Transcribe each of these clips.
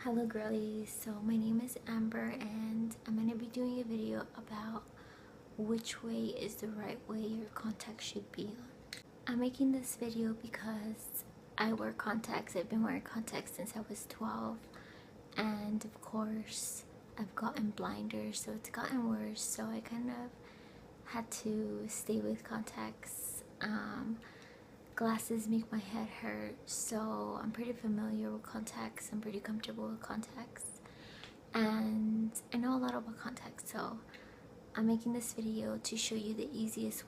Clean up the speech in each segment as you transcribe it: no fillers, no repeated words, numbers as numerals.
Hello girlies, so my name is Amber and I'm going to be doing a video about which way is the right way your contacts should be on. I'm making this video because I wear contacts. I've been wearing contacts since I was 12, and of course I've gotten blinders, so it's gotten worse, so I kind of had to stay with contacts. Glasses make my head hurt, so I'm pretty familiar with contacts. I'm pretty comfortable with contacts, and I know a lot about contacts, so I'm making this video to show you the easiest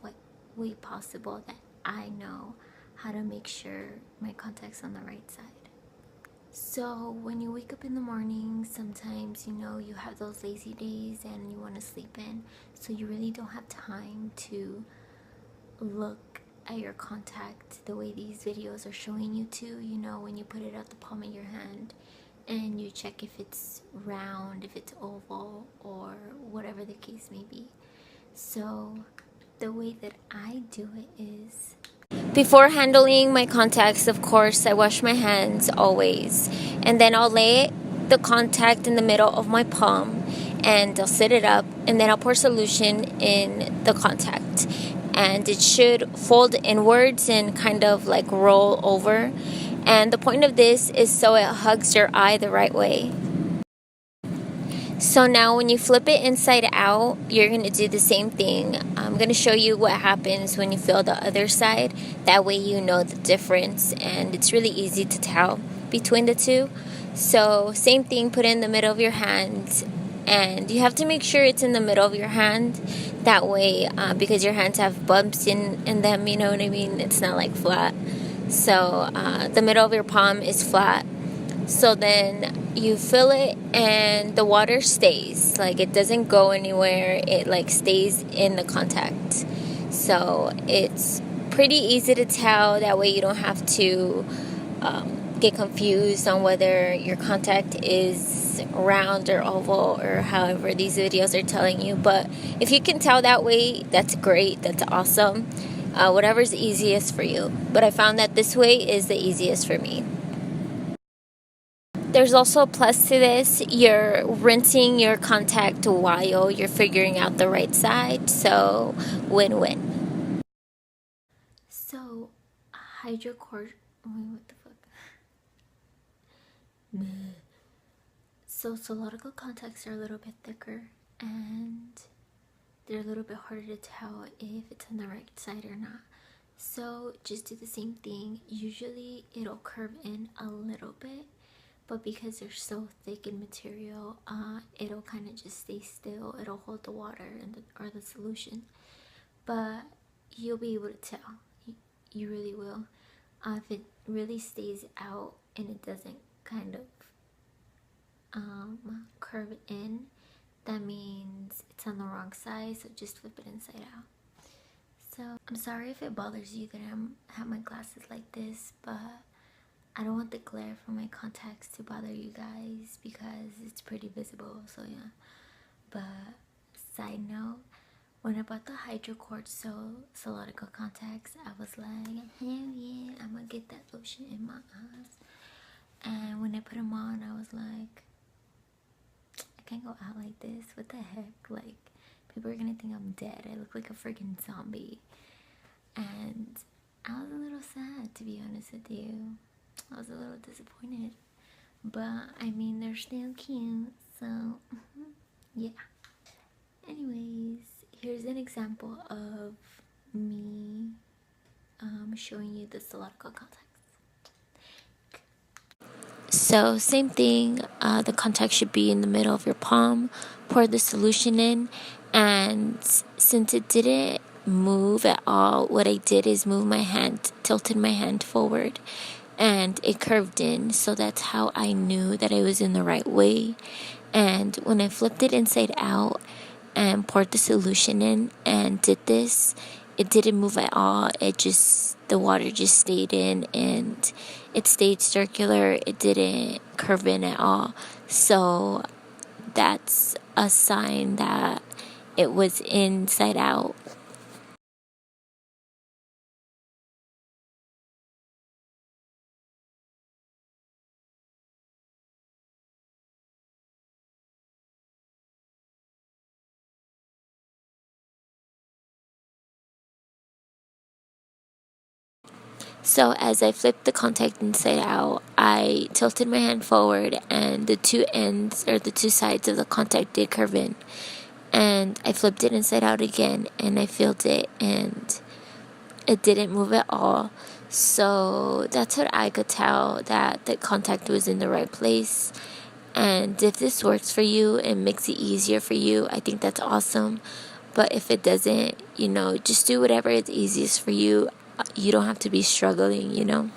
way possible that I know how to make sure my contacts on the right side. So when you wake up in the morning, sometimes you have those lazy days and you want to sleep in, so you really don't have time to look at your contact the way these videos are showing you to. When you put it at the palm of your hand and you check if it's round, if it's oval, or whatever the case may be. So the way that I do it is, before handling my contacts, of course, I wash my hands always, and then I'll lay the contact in the middle of my palm and I'll sit it up, and then I'll pour solution in the contact, and it should fold inwards and kind of like roll over. And the point of this is so it hugs your eye the right way. So now when you flip it inside out, you're going to do the same thing. I'm going to show you what happens when you feel the other side. That way you know the difference, and it's really easy to tell between the two. So same thing, put it in the middle of your hand, and you have to make sure it's in the middle of your hand. That way, because your hands have bumps in them, you know what I mean? It's not like flat. So the middle of your palm is flat. So then you fill it and the water stays. Like, it doesn't go anywhere. It like stays in the contact. So it's pretty easy to tell. That way you don't have to get confused on whether your contact is round or oval or however these videos are telling you. But if you can tell that way, that's great. That's awesome. Whatever's easiest for you. But I found that this way is the easiest for me. There's also a plus to this. You're rinsing your contact while you're figuring out the right side. So win-win. So hydrocortisone. What the fuck? So Solarical contacts are a little bit thicker and they're a little bit harder to tell if it's on the right side or not. So just do the same thing. Usually it'll curve in a little bit, but because they're so thick in material, it'll kind of just stay still. It'll hold the water or the solution, but you'll be able to tell. You really will. If it really stays out and it doesn't kind of curve in, that means it's on the wrong side. So just flip it inside out. So I'm sorry if it bothers you that I have my glasses like this, but I don't want the glare from my contacts to bother you guys because it's pretty visible, so yeah. But side note, when I bought the Solarical contacts, I was like, hell yeah, I'm gonna get that lotion in my eyes. And when I put them on, I was like, I can't go out like this. What the heck? Like, people are gonna think I'm dead. I look like a freaking zombie. And I was a little sad, to be honest with you. I was a little disappointed, but I mean, they're still cute, so yeah. Anyways, here's an example of me showing you the Solarical contacts. So same thing, the contact should be in the middle of your palm. Pour the solution in, and since it didn't move at all, what I did is move my hand, tilted my hand forward, and it curved in. So that's how I knew that I was in the right way. And when I flipped it inside out and poured the solution in and did this, it didn't move at all. The water just stayed in and it stayed circular. It didn't curve in at all. So that's a sign that it was inside out. So as I flipped the contact inside out, I tilted my hand forward and the two ends or the two sides of the contact did curve in. And I flipped it inside out again and I felt it and it didn't move at all. So that's what I could tell, that the contact was in the right place. And if this works for you and makes it easier for you, I think that's awesome. But if it doesn't, just do whatever is easiest for you. You don't have to be struggling.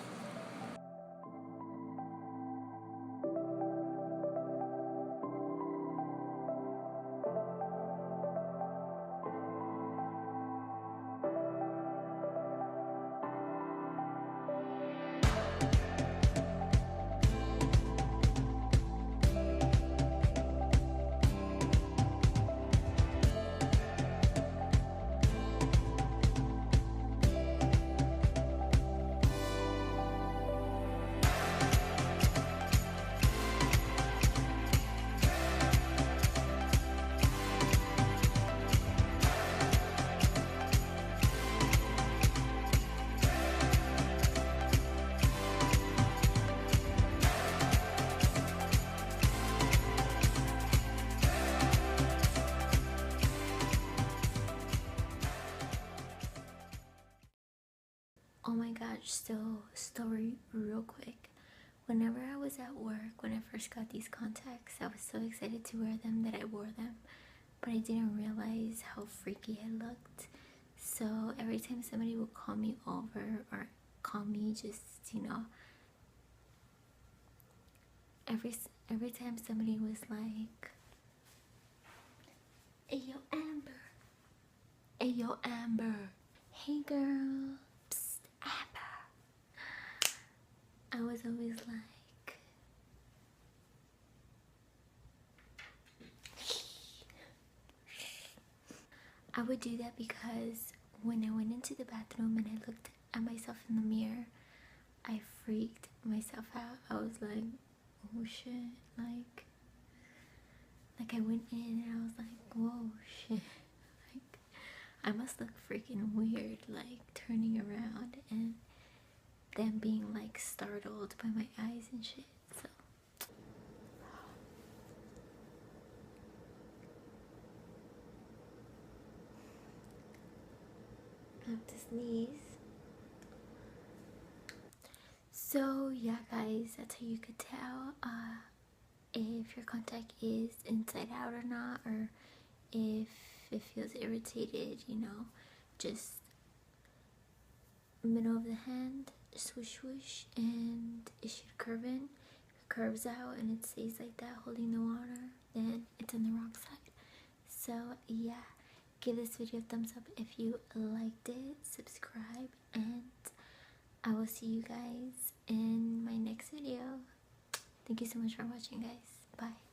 Oh my gosh, so story real quick. Whenever I was at work, when I first got these contacts, I was so excited to wear them that I wore them. But I didn't realize how freaky I looked. So every time somebody would call me over or call me just, every time somebody was like, "Hey yo Amber, hey yo Amber, hey girl, psst, Amber," I was always like, I would do that because when I went into the bathroom and I looked at myself in the mirror, I freaked myself out. I was like, oh shit, like I went in and I was like, whoa shit, like I must look freaking weird, like turning around and then being like startled by my eyes and shit. So I have to sneeze. So yeah guys, that's how you could tell if your contact is inside out or not, or if it feels irritated, just middle of the hand, swoosh swoosh, and it should curve in. If it curves out and it stays like that holding the water, then it's on the wrong side. So yeah, give this video a thumbs up if you liked it, subscribe, and I will see you guys in my next video. Thank you so much for watching, guys. Bye.